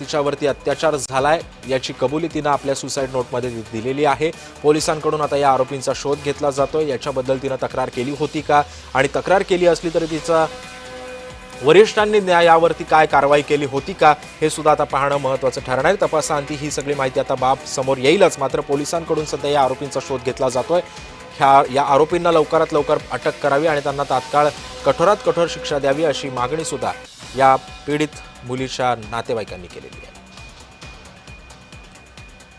तिच्यावरती अत्याचार झालाय याची कबुली तिने आपल्या सुसाईड नोटमध्ये दिलेली आहे। पोलिसांकडून आता या आरोपींचा शोध घेतला जातोय। याच्याबद्दल तिने तक्रार केली होती का आणि तक्रार केली असली तरी तिचा वरिष्ठांनी यावरती काय कारवाई केली होती का हे सुद्धा आता पाहणं महत्त्वाचं ठरणार आहे। तपासाअंती ही सगळी माहिती आता बाब समोर येईलच। मात्र पोलिसांकडून सध्या या आरोपींचा शोध घेतला जातोय। या आरोपींना लवकरात लवकर अटक करावी आणि त्यांना तात्काळ कठोरात कठोर शिक्षा द्यावी अशी मागणी सुद्धा या पीडित मुलीच्या नातेवाईकांनी केलेली आहे।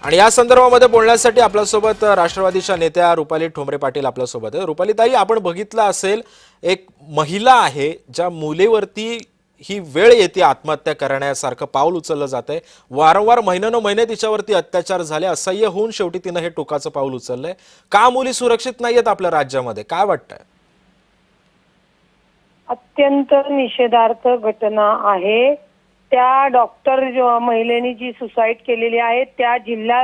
आणि या संदर्भामध्ये बोलण्यासाठी आपल्यासोबत राष्ट्रवादीच्या नेत्या रुपाली ठोंबरे पाटील आपल्यासोबत आहे। रुपाली ताई, आपण बघितलं असेल एक महिला आहे ज्या मुलीवरती ही वेळ येते आत्महत्या करण्यासारखं पाऊल उचललं जातंय। वारंवार महिने तिच्यावरती अत्याचार झाले, असह्य होऊन शेवटी तिनं हे टोकाचं पाऊल उचललंय। का मुली सुरक्षित नाहीयेत आपल्या राज्यामध्ये, काय वाटतंय? अत्यंत निषेधार्थ घटना आहे। त्या डॉक्टर महिलेनी जी सुसाईड केलेली आहे त्या जिल्हा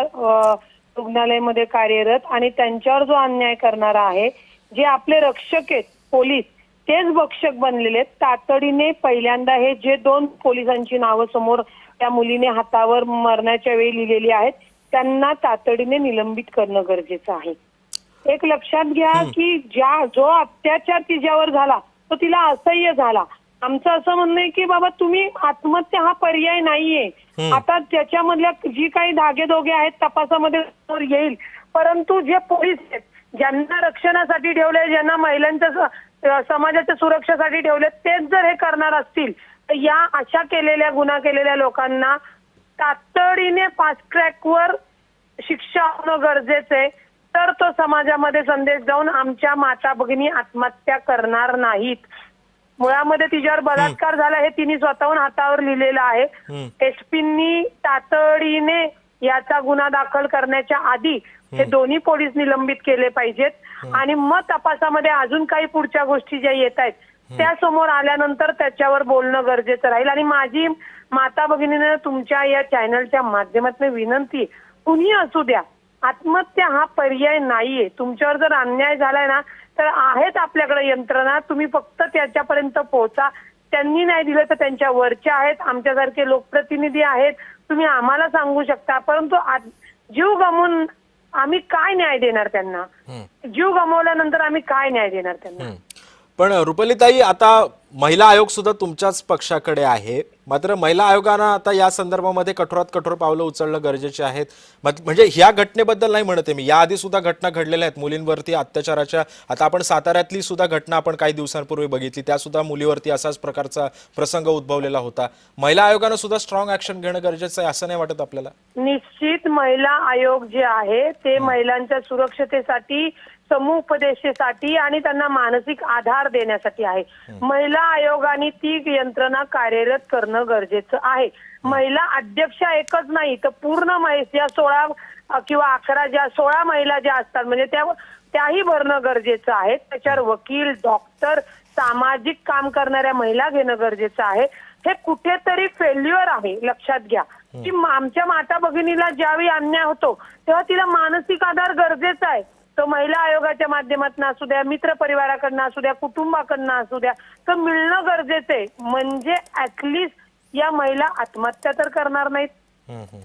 रुग्णालयामध्ये कार्यरत आणि त्यांच्यावर जो अन्याय करणारा आहे, जे आपले रक्षक आहेत पोलीस, तेच भक्षक बनलेले आहेत। तातडीने पहिल्यांदा हे जे 2 पोलिसांची नावं समोर त्या मुलीने हातावर मरण्याच्या वेळी लिहिलेली आहेत, त्यांना तातडीने निलंबित करणं गरजेचं आहे। एक लक्षात घ्या की जो अत्याचार तिच्यावर झाला तो तिला असह्य झाला। आमचं असं म्हणणं आहे की बाबा तुम्ही आत्महत्या हा पर्याय नाहीये। आता त्याच्यामधल्या जी काही धागेदोगे आहेत तपासामध्ये येईल, परंतु जे पोलीस आहेत ज्यांना रक्षणासाठी ठेवले, ज्यांना महिलांच्या समाजाच्या सुरक्षेसाठी ठेवले, तेच जर हे करणार असतील तर या अशा केलेल्या गुन्हा केलेल्या लोकांना तातडीने फास्ट ट्रॅकवर शिक्षा होणं गरजेचं आहे। तर तो समाजामध्ये संदेश जाऊन आमच्या माता भगिनी आत्महत्या करणार नाहीत। मुळामध्ये तिच्यावर बलात्कार झाला हे तिने स्वतःहून हातावर लिहिलेलं आहे। एसपींनी तातडीने याचा गुन्हा दाखल करण्याच्या आधी हे दोन्ही पोलीस निलंबित केले पाहिजेत आणि मग तपासामध्ये अजून काही पुढच्या गोष्टी ज्या येत आहेत त्या समोर आल्यानंतर त्याच्यावर बोलणं गरजेचं राहील। आणि माझी माता भगिनीने तुमच्या या चॅनलच्या माध्यमातून विनंती, कुणी असू द्या, आत्महत्या हा पर्याय नाहीये। तुमच्यावर जर अन्याय झालाय ना तर आहेत आपल्याकडे यंत्रणा, तुम्ही फक्त त्याच्यापर्यंत पोहोचा। त्यांनी नाही दिलं तर त्यांच्या वरच्या आहेत, आमच्यासारखे लोकप्रतिनिधी आहेत, तुम्ही आम्हाला सांगू शकता। परंतु जीव गमवून आम्ही काय न्याय देणार त्यांना? जीव गमावल्यानंतर आम्ही काय न्याय देणार त्यांना? पण रुपालीताई, आता महिला आयोग सुद्धा तुमच्याच पक्षाकडे आहे। मात्र महिला आयोगानं आता या संदर्भामध्ये कठोरात कठोर पावलं उचलणं गरजेचे आहेत। म्हणजे ह्या घटनेबद्दल नाही म्हणते मी, याआधी सुद्धा घटना घडलेल्या आहेत मुलींवरती अत्याचाराच्या। आता आपण साताऱ्यातली सुद्धा घटना आपण काही दिवसांपूर्वी बघितली, त्या सुद्धा मुलीवरती असाच प्रकारचा प्रसंग उद्भवलेला होता। महिला आयोगानं सुद्धा स्ट्रॉंग ऍक्शन घेणं गरजेचं आहे, असं नाही वाटत आपल्याला? निश्चित महिला आयोग जे आहे ते महिलांच्या सुरक्षतेसाठी, समुपदेशेसाठी आणि त्यांना मानसिक आधार देण्यासाठी आहे। महिला आयोगाने ती यंत्रणा कार्यरत करणं गरजेचं आहे। महिला अध्यक्ष एकच नाही तर पूर्ण ज्या 16 किंवा 11 ज्या 16 महिला ज्या असतात म्हणजे त्याही भरणं गरजेचं आहे। त्याच्यावर वकील, डॉक्टर, सामाजिक काम करणाऱ्या महिला घेणं गरजेचं आहे। हे कुठेतरी फेल्युअर आहे, लक्षात घ्या की आमच्या माता भगिनीला ज्यावेळी अन्याय होतो तेव्हा तिला मानसिक आधार गरजेचा आहे। तो महिला आयोगाच्या माध्यमातून असू द्या, मित्र परिवाराकडनं असू द्या, कुटुंबाकडनं असू द्या, तर मिळणं गरजेचं आहे। म्हणजे ऍटलिस्ट या महिला आत्महत्या तर करणार नाहीत।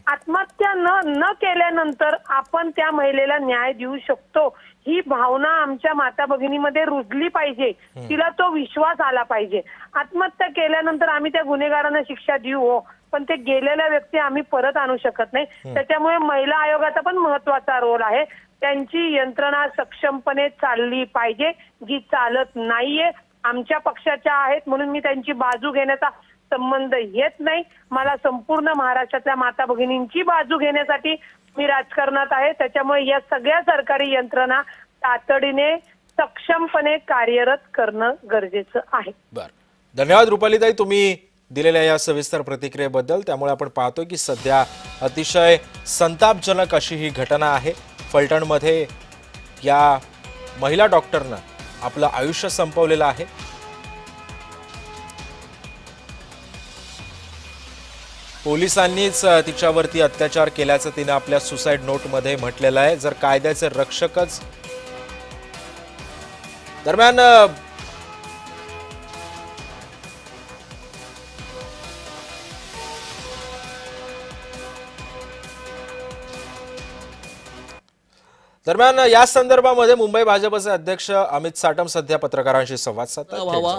आत्महत्या न केल्यानंतर आपण त्या महिलेला न्याय देऊ शकतो, ही भावना आमच्या माता भगिनीमध्ये रुजली पाहिजे, तिला तो विश्वास आला पाहिजे। आत्महत्या केल्यानंतर आम्ही त्या गुन्हेगारांना शिक्षा देऊ हो, पण ते गेलेल्या व्यक्ती आम्ही परत आणू शकत नाही। त्याच्यामुळे महिला आयोगाचा पण महत्वाचा रोल आहे। त्यांची यंत्रणा सक्षमपणे चालली पाहिजे, जी चालत नाहीये। आमच्या पक्षाच्या आहेत म्हणून मी त्यांची बाजू घेण्याचा संबंध येत नाही। मला संपूर्ण महाराष्ट्रातल्या माता भगिनींची बाजू घेण्यासाठी मी राजकारणात आहे। त्याच्यामुळे या सगळ्या सरकारी यंत्रणा तातडीने सक्षमपणे कार्यरत करणं गरजेचं आहे। बरं, धन्यवाद रुपालीताई तुम्ही दिलेल्या या सविस्तर प्रतिक्रियेबद्दल। त्यामुळे आपण पाहतो की सध्या अतिशय संतापजनक अशी ही घटना आहे। फलटणमध्ये या महिला डॉक्टरनं आपलं आयुष्य संपवलेलं आहे। पोलिसांनीच तिच्यावरती अत्याचार केल्याचं तिने आपल्या सुसाईड नोटमध्ये म्हटलेलं आहे। जर कायद्याचे रक्षकच दरम्यान दरम्यान या संदर्भामध्ये मुंबई भाजपचे अध्यक्ष अमित साटम सध्या पत्रकारांशी संवाद साधतात. व्हावा